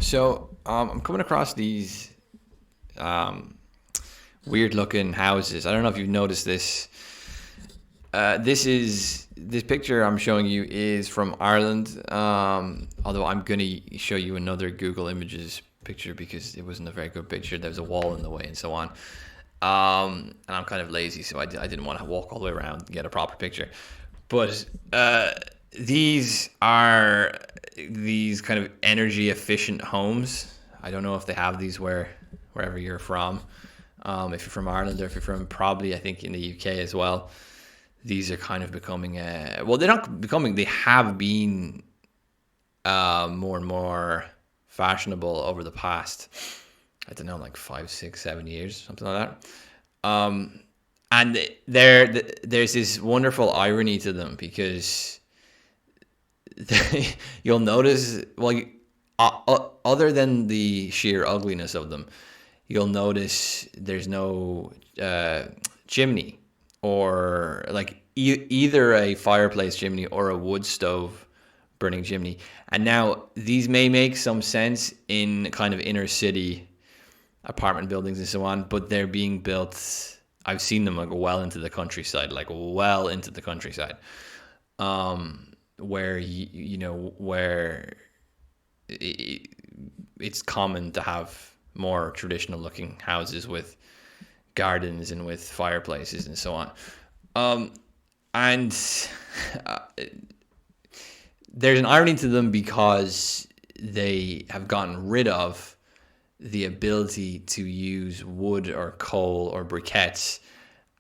So I'm coming across these um, weird looking houses. I don't know if you've noticed this. This picture I'm showing you is from Ireland. Although I'm gonna show you another Google Images picture because it wasn't a very good picture. There was a wall in the way and so on. And I'm kind of lazy, so I didn't want to walk all the way around and get a proper picture. But these are these kind of energy efficient homes. I don't know if they have these wherever you're from. If you're from Ireland or if you're from probably I think in the UK as well. These are kind of becoming well, they're not becoming. They have been more and more fashionable over the past, I don't know, like 5, 6, 7 years, something like that. And there's this wonderful irony to them because you'll notice, well, other than the sheer ugliness of them, you'll notice there's no chimney or like either a fireplace chimney or a wood stove burning chimney. And now these may make some sense in kind of inner city apartment buildings and so on, but they're being built. I've seen them like well into the countryside, where where it's common to have more traditional looking houses with gardens and with fireplaces and so on. And there's an irony to them because they have gotten rid of the ability to use wood or coal or briquettes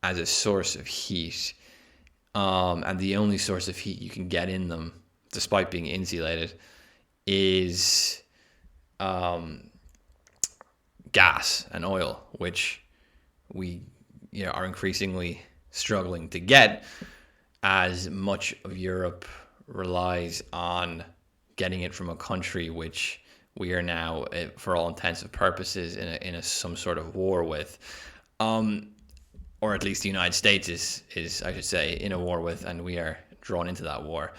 as a source of heat. And the only source of heat you can get in them, despite being insulated, is gas and oil, which we are increasingly struggling to get as much of Europe relies on getting it from a country which we are now, for all intents and purposes, in some sort of war with, or at least the United States is I should say in a war with, and we are drawn into that war.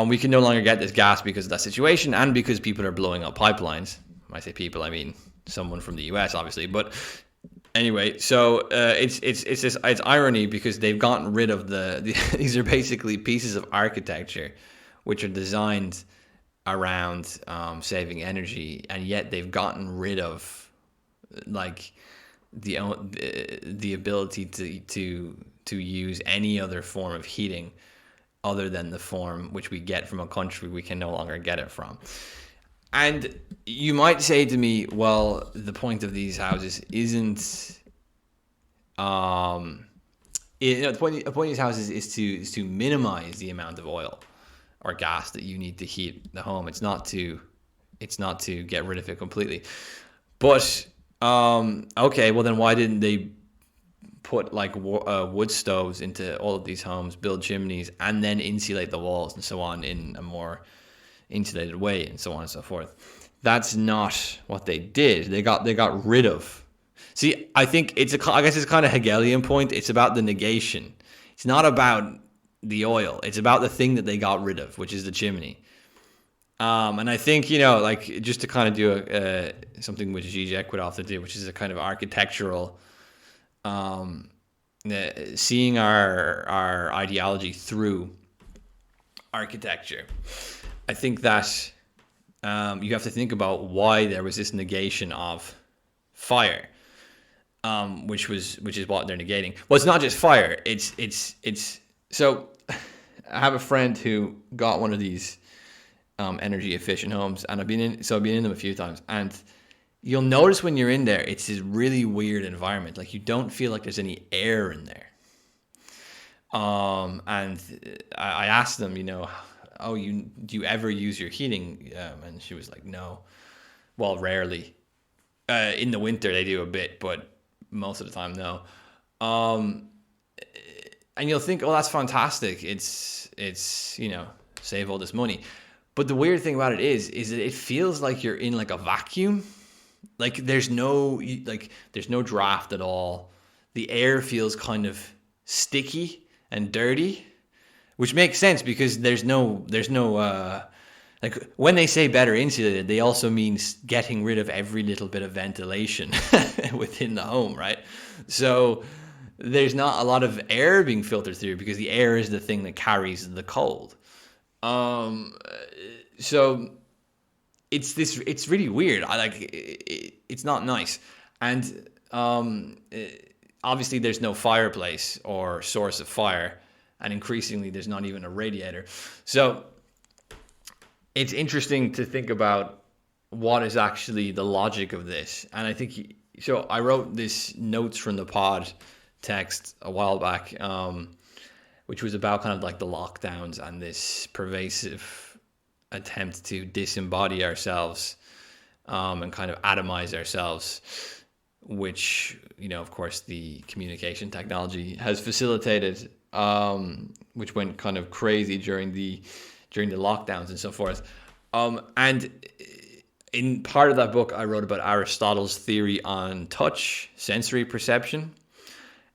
We can no longer get this gas because of that situation, and because people are blowing up pipelines. When I say people, I mean someone from the US, obviously. But anyway, so it's irony because they've gotten rid of these are basically pieces of architecture which are designed around saving energy, and yet they've gotten rid of like the ability to use any other form of heating other than the form which we get from a country we can no longer get it from. And you might say to me, well, the point of these houses isn't the point of these houses is to minimize the amount of oil or gas that you need to heat the home. It's not to get rid of it completely. But okay, well then why didn't they put like wood stoves into all of these homes, build chimneys, and then insulate the walls and so on in a more insulated way and so on and so forth? That's not what they did. They got rid of. See, I think I guess it's kind of Hegelian point. It's about the negation. It's not about the oil. It's about the thing that they got rid of, which is the chimney. And I think, like just to kind of do something which Zizek would often do, which is a kind of architectural, seeing our ideology through architecture. I think that you have to think about why there was this negation of fire, which is what they're negating. Well, it's not just fire. It's so I have a friend who got one of these energy efficient homes, and I've been in them a few times, and you'll notice when you're in there, it's this really weird environment. Like you don't feel like there's any air in there. And I asked them, do you ever use your heating? And she was like, no. Well, rarely. In the winter they do a bit, but most of the time, no. And you'll think, oh, that's fantastic. It's save all this money. But the weird thing about it is that it feels like you're in like a vacuum. Like there's no draft at all. The air feels kind of sticky and dirty, which makes sense because there's no Like when they say better insulated, they also mean getting rid of every little bit of ventilation within the home, right? So there's not a lot of air being filtered through because the air is the thing that carries the cold. So it's really weird. It's not nice. And obviously there's no fireplace or source of fire, and increasingly there's not even a radiator. So it's interesting to think about what is actually the logic of this. And I think so. I wrote this notes from the pod text a while back, which was about kind of like the lockdowns and this pervasive attempt to disembody ourselves and kind of atomize ourselves, which, you know, of course, the communication technology has facilitated, which went kind of crazy during the lockdowns and so forth. And in part of that book, I wrote about Aristotle's theory on touch, sensory perception.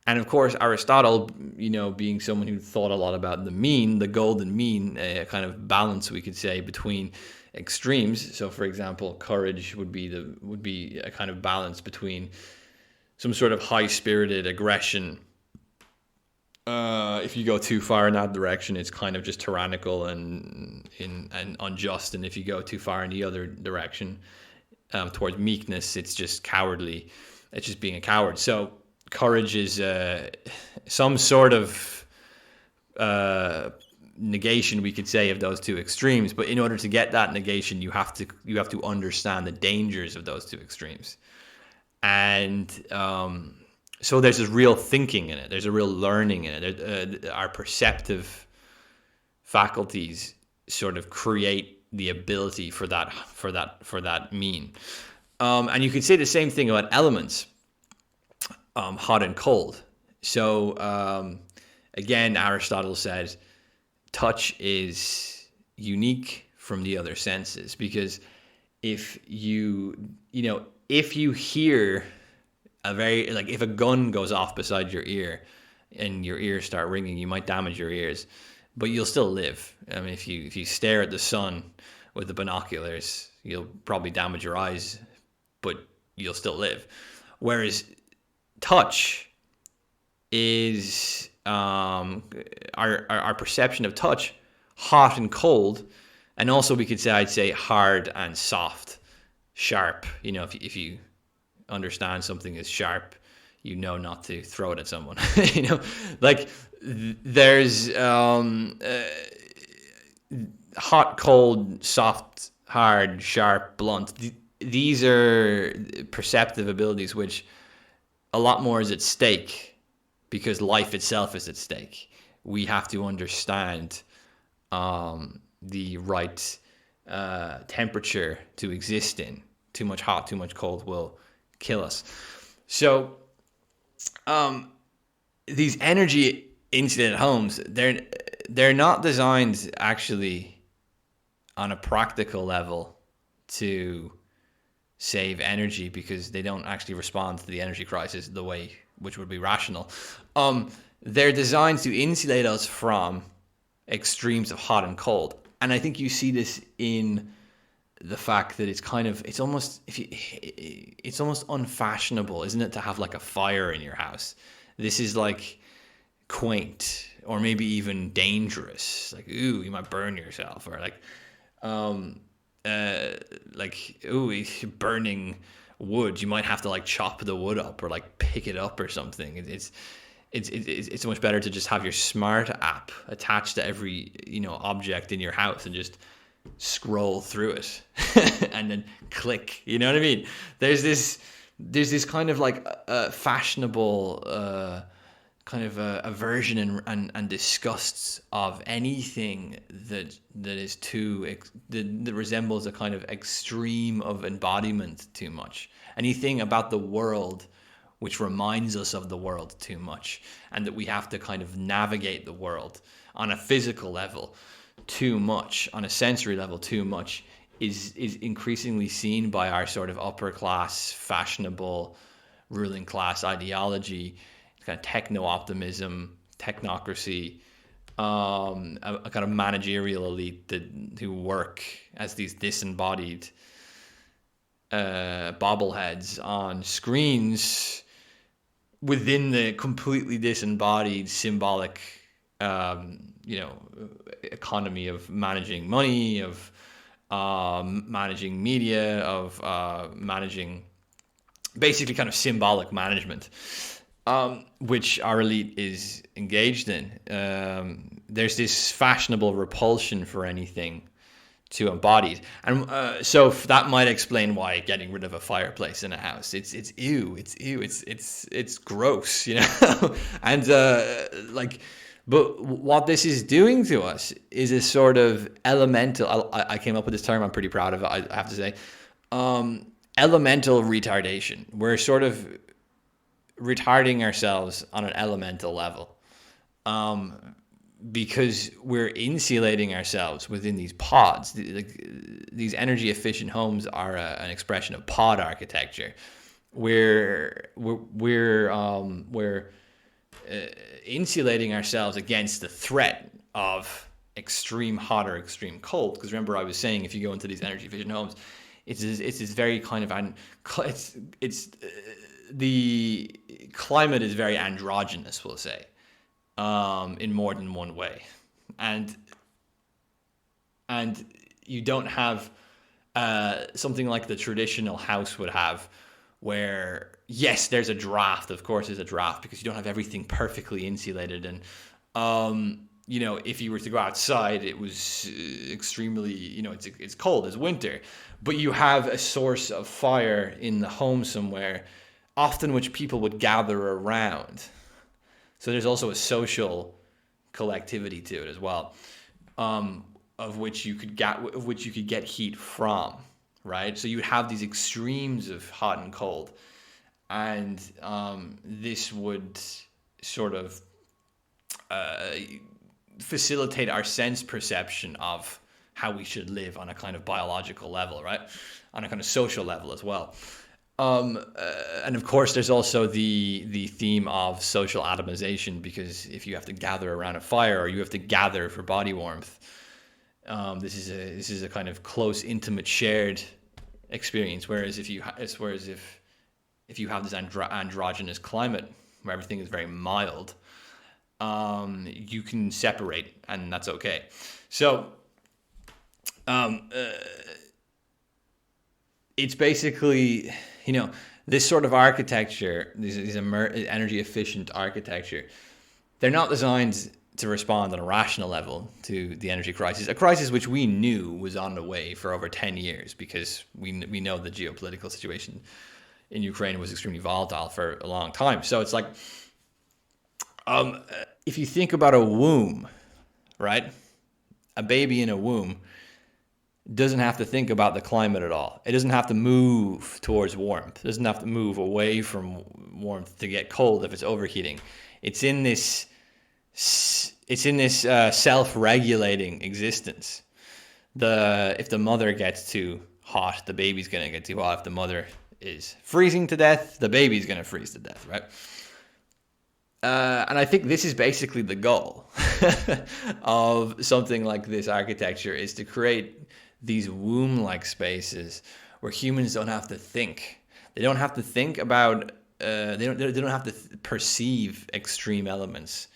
And of course, Aristotle, you know, being someone who thought a lot about the mean, the golden mean, a kind of balance, we could say, between extremes. So, for example, courage would be a kind of balance between some sort of high-spirited aggression. If you go too far in that direction, it's kind of just tyrannical and unjust. And if you go too far in the other direction, towards meekness, it's just cowardly. It's just being a coward. So courage is some sort of negation, we could say, of those two extremes. But in order to get that negation, you have to understand the dangers of those two extremes. And so there's this real thinking in it. There's a real learning in it. Our perceptive faculties sort of create the ability for that mean. And you could say the same thing about elements, hot and cold. So again, Aristotle said touch is unique from the other senses, because if you hear if a gun goes off beside your ear and your ears start ringing, you might damage your ears, but you'll still live. I mean, if you stare at the sun with the binoculars, you'll probably damage your eyes, but you'll still live. Whereas touch is our perception of touch, hot and cold, and also I'd say hard and soft, sharp. You know, if you understand something is sharp, you know not to throw it at someone. You know, like there's hot, cold, soft, hard, sharp, blunt. These are perceptive abilities which a lot more is at stake because life itself is at stake. We have to understand the right temperature to exist in. Too much hot, too much cold will kill us. So these energy insulated homes, they're not designed actually on a practical level to save energy, because they don't actually respond to the energy crisis the way which would be rational. They're designed to insulate us from extremes of hot and cold. And I think you see this in the fact that it's almost unfashionable, isn't it, to have like a fire in your house? This is like quaint, or maybe even dangerous. Like, ooh, you might burn yourself, or burning wood, you might have to like chop the wood up or like pick it up or something. It's so much better to just have your smart app attached to every object in your house and just scroll through it and then click. You know what I mean? There's this kind of like fashionable kind of aversion and disgust of anything that is that resembles a kind of extreme of embodiment too much. Anything about the world which reminds us of the world too much, and that we have to kind of navigate the world on a physical level too much, on a sensory level too much, is increasingly seen by our sort of upper class, fashionable, ruling class ideology, kind of techno-optimism, technocracy, a kind of managerial elite who work as these disembodied bobbleheads on screens within the completely disembodied symbolic economy of managing money, of managing media, of managing basically kind of symbolic management, which our elite is engaged in. There's this fashionable repulsion for anything to embodied, and so that might explain why getting rid of a fireplace in a house, it's gross, and but what this is doing to us is a sort of elemental. I came up with this term. I'm pretty proud of it, I have to say. Elemental retardation. We're sort of retarding ourselves on an elemental level. Because we're insulating ourselves within these pods. These energy efficient homes are an expression of pod architecture. We're insulating ourselves against the threat of extreme hot or extreme cold. Because remember, I was saying if you go into these energy efficient homes, it's this very kind of the climate is very androgynous, we'll say. In more than one way, and you don't have something like the traditional house would have, where yes, there's a draft. Of course, there's a draft because you don't have everything perfectly insulated, and if you were to go outside, it was extremely, it's cold, it's winter, but you have a source of fire in the home somewhere, often which people would gather around. So there's also a social collectivity to it as well, of which you could get heat from, right? So you would have these extremes of hot and cold, and this would sort of facilitate our sense perception of how we should live on a kind of biological level, right? On a kind of social level as well. And of course, there's also the theme of social atomization, because if you have to gather around a fire or you have to gather for body warmth, this is a kind of close, intimate, shared experience. Whereas if you have this androgynous climate where everything is very mild, you can separate, and that's okay. So it's basically, this sort of architecture, these energy efficient architecture, they're not designed to respond on a rational level to the energy crisis, a crisis which we knew was on the way for over 10 years, because we know the geopolitical situation in Ukraine was extremely volatile for a long time. So it's like, if you think about a womb, right? A baby in a womb doesn't have to think about the climate at all. It doesn't have to move towards warmth. It doesn't have to move away from warmth to get cold if it's overheating. It's in this self-regulating existence. If the mother gets too hot, the baby's gonna get too hot. If the mother is freezing to death, the baby's gonna freeze to death, right? And I think this is basically the goal of something like this architecture, is to create these womb-like spaces where humans don't have to think. They don't have to think about. They don't have to perceive extreme elements,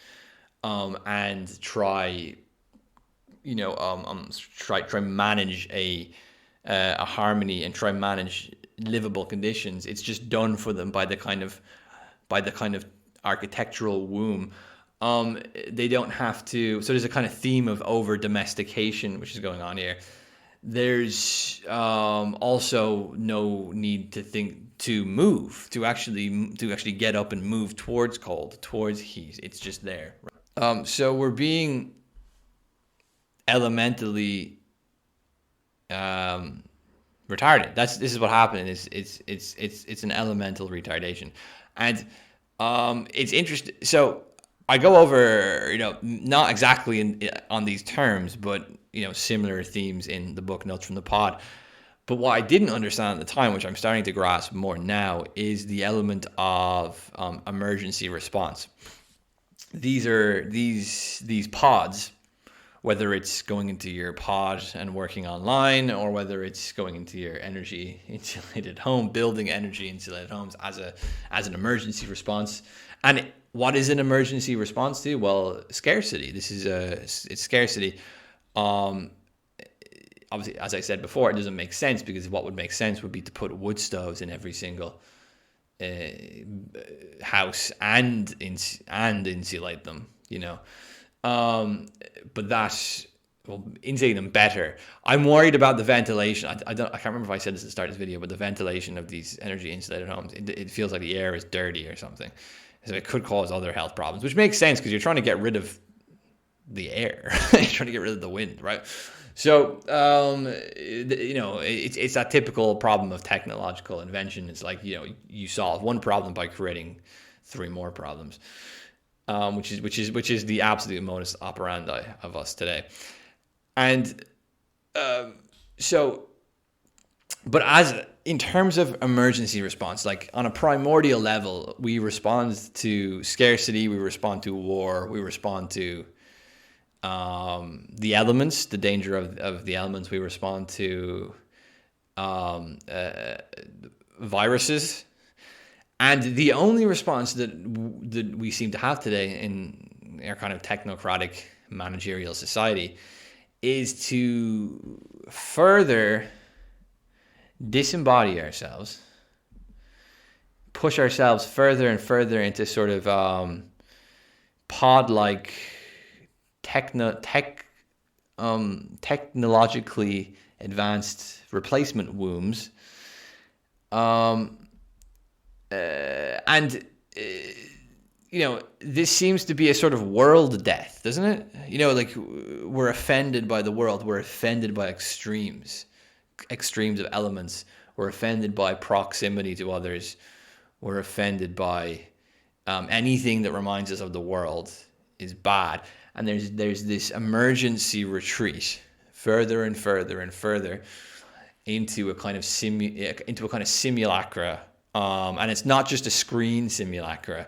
and try manage a harmony and try manage livable conditions. It's just done for them by the kind of architectural womb. They don't have to. So there's a kind of theme of over domestication which is going on here. There's also no need to think to move, to actually get up and move towards cold, towards heat. It's just there. So we're being elementally retarded. This is what happened. It's an elemental retardation, and it's interesting. So I go over, not exactly on these terms, but similar themes in the book Notes from the Pod. But what I didn't understand at the time, which I'm starting to grasp more now, is the element of emergency response. these pods, whether it's going into your pod and working online, or whether it's going into your energy insulated home, building energy insulated homes as an emergency response. And what is an emergency response to? Well, scarcity. It's scarcity. Obviously, as I said before, it doesn't make sense, because what would make sense would be to put wood stoves in every single house and insulate them, but that will insulate them better. I'm worried about the ventilation. I can't remember if I said this at the start of this video, but the ventilation of these energy insulated homes, it feels like the air is dirty or something, so it could cause other health problems, which makes sense because you're trying to get rid of the air. You're trying to get rid of the wind, right? So, it's that typical problem of technological invention. It's like, you solve one problem by creating three more problems, which is the absolute modus operandi of us today. And but in terms of emergency response, like on a primordial level, we respond to scarcity, we respond to war, we respond to the elements, the danger of the elements. We respond to viruses, and the only response that we seem to have today in our kind of technocratic managerial society is to further disembody ourselves, push ourselves further and further into sort of pod-like technologically advanced replacement wombs, this seems to be a sort of world death, doesn't it? Like, we're offended by the world, we're offended by extremes of elements, we're offended by proximity to others, we're offended by anything that reminds us of the world is bad. And there's this emergency retreat further and further and further into a kind of simulacra, and it's not just a screen simulacra;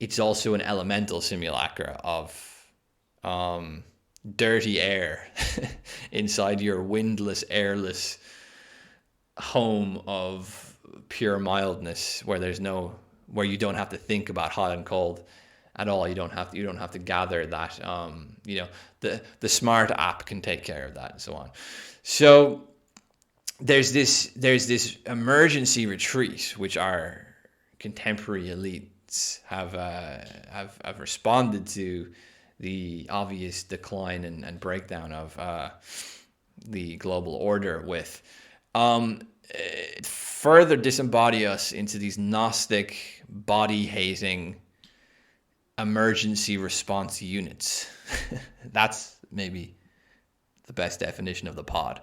it's also an elemental simulacra of dirty air inside your windless, airless home of pure mildness, where you don't have to think about hot and cold at all. You don't have to gather that. The smart app can take care of that, and so on. So there's this emergency retreat which our contemporary elites have responded to the obvious decline and breakdown of the global order with. Further disembody us into these Gnostic, body-hating emergency response units. That's maybe the best definition of the pod.